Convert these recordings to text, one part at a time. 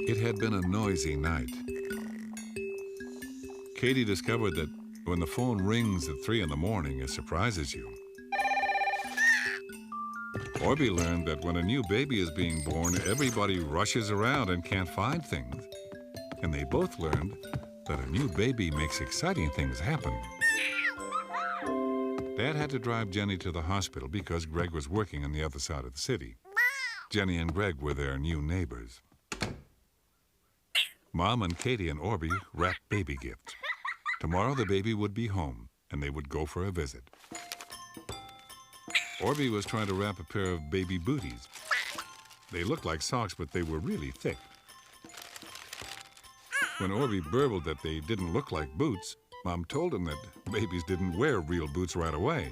It had been a noisy night. Katie discovered that when the phone rings at 3 in the morning, it surprises you. Orbie learned that when a new baby is being born, everybody rushes around and can't find things. And they both learned that a new baby makes exciting things happen. Dad had to drive Jenny to the hospital because Greg was working on the other side of the city. Jenny and Greg were their new neighbors. Mom and Katie and Orbie wrapped baby gifts. Tomorrow the baby would be home, and they would go for a visit. Orbie was trying to wrap a pair of baby booties. They looked like socks, but they were really thick. When Orbie burbled that they didn't look like boots, Mom told him that babies didn't wear real boots right away.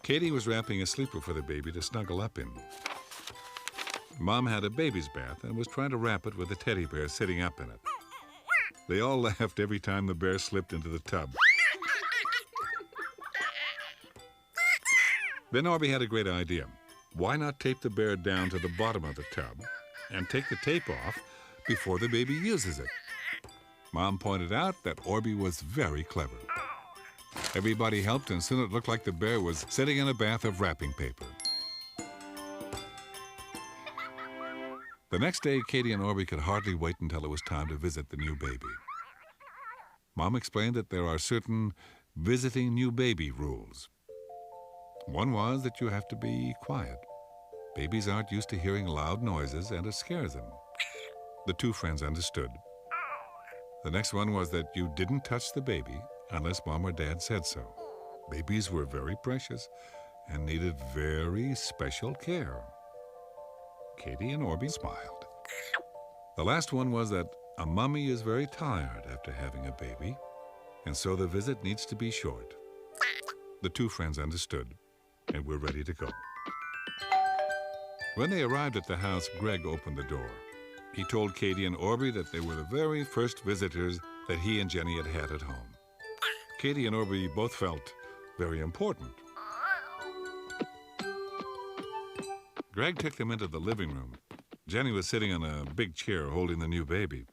Katie was wrapping a sleeper for the baby to snuggle up in. Mom had a baby's bath and was trying to wrap it with a teddy bear sitting up in it. They all laughed every time the bear slipped into the tub. Then Orbie had a great idea. Why not tape the bear down to the bottom of the tub and take the tape off before the baby uses it? Mom pointed out that Orbie was very clever. Everybody helped, and soon it looked like the bear was sitting in a bath of wrapping paper. The next day, Katie and Orbie could hardly wait until it was time to visit the new baby. Mom explained that there are certain visiting new baby rules. One was that you have to be quiet. Babies aren't used to hearing loud noises, and it scares them. The two friends understood. The next one was that you didn't touch the baby unless Mom or Dad said so. Babies were very precious and needed very special care. Katie and Orbie smiled. The last one was that a mummy is very tired after having a baby, and so the visit needs to be short. The two friends understood and were ready to go. When they arrived at the house, Greg opened the door. He told Katie and Orbie that they were the very first visitors that he and Jenny had had at home. Katie and Orbie both felt very important. Greg took them into the living room. Jenny was sitting on a big chair holding the new baby.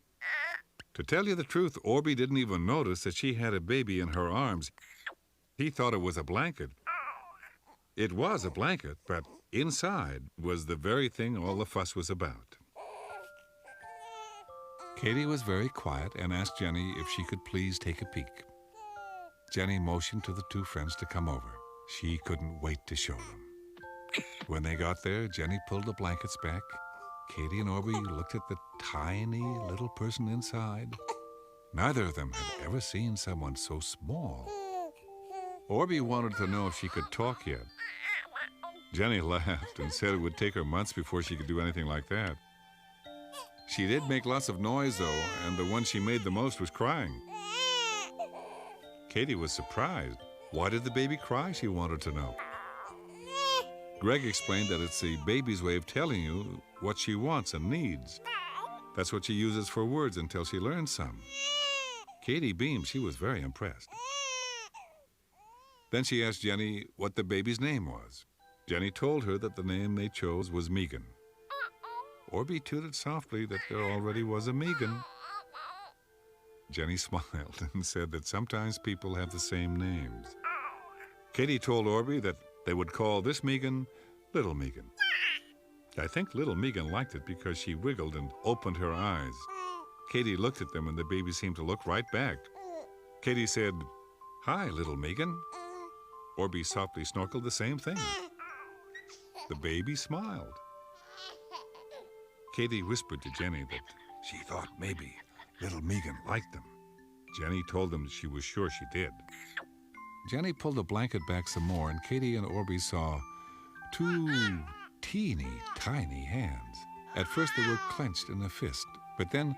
To tell you the truth, Orbie didn't even notice that she had a baby in her arms. He thought it was a blanket. It was a blanket, but inside was the very thing all the fuss was about. Katie was very quiet and asked Jenny if she could please take a peek. Jenny motioned to the two friends to come over. She couldn't wait to show them. When they got there, Jenny pulled the blankets back. Katie and Orbie looked at the tiny little person inside. Neither of them had ever seen someone so small. Orbie wanted to know if she could talk yet. Jenny laughed and said it would take her months before she could do anything like that. She did make lots of noise, though, and the one she made the most was crying. Katie was surprised. Why did the baby cry, she wanted to know. Greg explained that it's the baby's way of telling you what she wants and needs. That's what she uses for words until she learns some. Katie beamed. She was very impressed. Then she asked Jenny what the baby's name was. Jenny told her that the name they chose was Megan. Orbie tooted softly that there already was a Megan. Jenny smiled and said that sometimes people have the same names. Katie told Orbie that they would call this Megan Little Megan. I think Little Megan liked it because she wiggled and opened her eyes. Katie looked at them and the baby seemed to look right back. Katie said, "Hi, Little Megan." Orbie softly snorkeled the same thing. The baby smiled. Katie whispered to Jenny that she thought maybe Little Megan liked them. Jenny told them she was sure she did. Jenny pulled the blanket back some more, and Katie and Orbie saw two teeny tiny hands. At first they were clenched in a fist, but then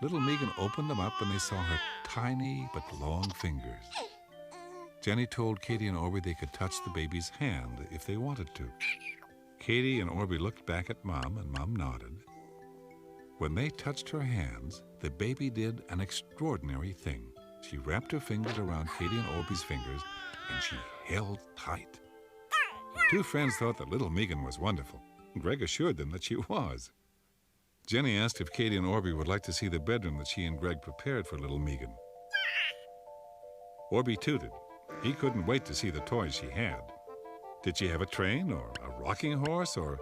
Little Megan opened them up and they saw her tiny but long fingers. Jenny told Katie and Orbie they could touch the baby's hand if they wanted to. Katie and Orbie looked back at Mom, and Mom nodded. When they touched her hands, the baby did an extraordinary thing. She wrapped her fingers around Katie and Orbie's fingers, and she held tight. The two friends thought that Little Megan was wonderful. Greg assured them that she was. Jenny asked if Katie and Orbie would like to see the bedroom that she and Greg prepared for little Megan. Orbie tooted. He couldn't wait to see the toys she had. Did she have a train or a rocking horse or...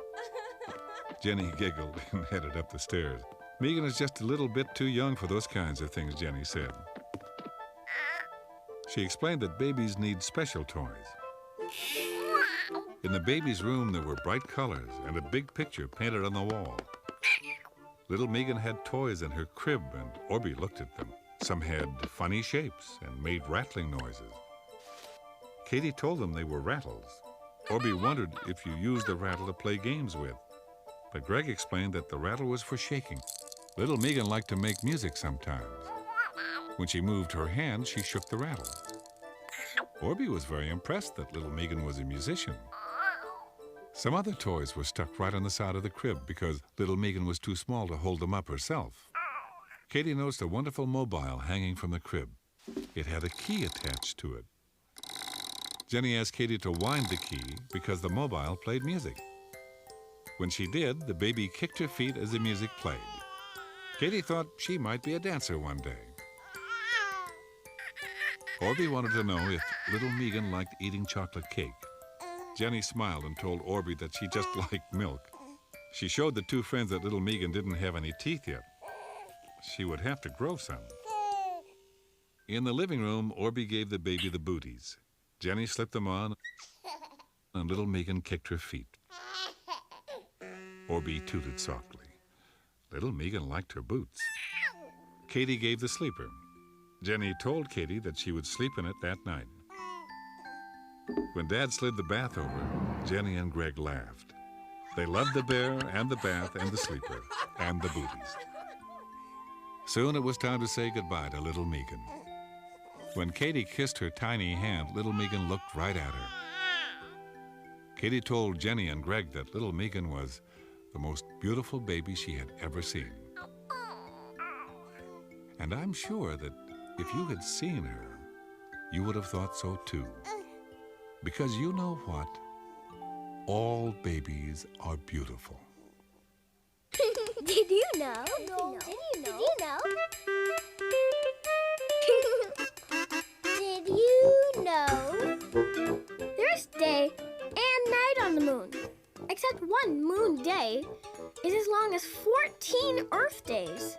Jenny giggled and headed up the stairs. Megan is just a little bit too young for those kinds of things, Jenny said. She explained that babies need special toys. In the baby's room, there were bright colors and a big picture painted on the wall. Little Megan had toys in her crib, and Orbie looked at them. Some had funny shapes and made rattling noises. Katie told them they were rattles. Orbie wondered if you used the rattle to play games with. But Greg explained that the rattle was for shaking. Little Megan liked to make music sometimes. When she moved her hand, she shook the rattle. Orbie was very impressed that little Megan was a musician. Some other toys were stuck right on the side of the crib because little Megan was too small to hold them up herself. Katie noticed a wonderful mobile hanging from the crib. It had a key attached to it. Jenny asked Katie to wind the key because the mobile played music. When she did, the baby kicked her feet as the music played. Katie thought she might be a dancer one day. Orbie wanted to know if little Megan liked eating chocolate cake. Jenny smiled and told Orbie that she just liked milk. She showed the two friends that little Megan didn't have any teeth yet. She would have to grow some. In the living room, Orbie gave the baby the booties. Jenny slipped them on, and little Megan kicked her feet. Orbie tooted softly. Little Megan liked her boots. Katie gave the sleeper. Jenny told Katie that she would sleep in it that night. When Dad slid the bath over, Jenny and Greg laughed. They loved the bear and the bath and the sleeper and the booties. Soon it was time to say goodbye to little Megan. When Katie kissed her tiny hand, little Megan looked right at her. Katie told Jenny and Greg that little Megan was the most beautiful baby she had ever seen. And I'm sure that if you had seen her, you would have thought so too. Because you know what? All babies are beautiful. Did you know? No. Did you know? Did you know? There's day and night on the moon. Except one moon day is as long as 14 Earth days.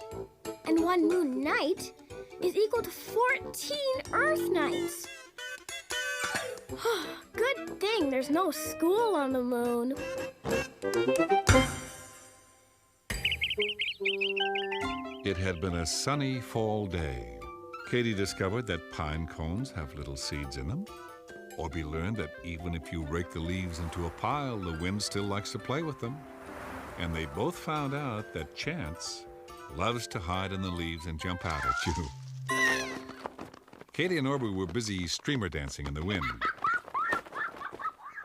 And one moon night is equal to 14 Earth nights. Good thing there's no school on the moon. It had been a sunny fall day. Katie discovered that pine cones have little seeds in them. Orbie learned that even if you rake the leaves into a pile, the wind still likes to play with them. And they both found out that Chance loves to hide in the leaves and jump out at you. Katie and Orbie were busy streamer dancing in the wind.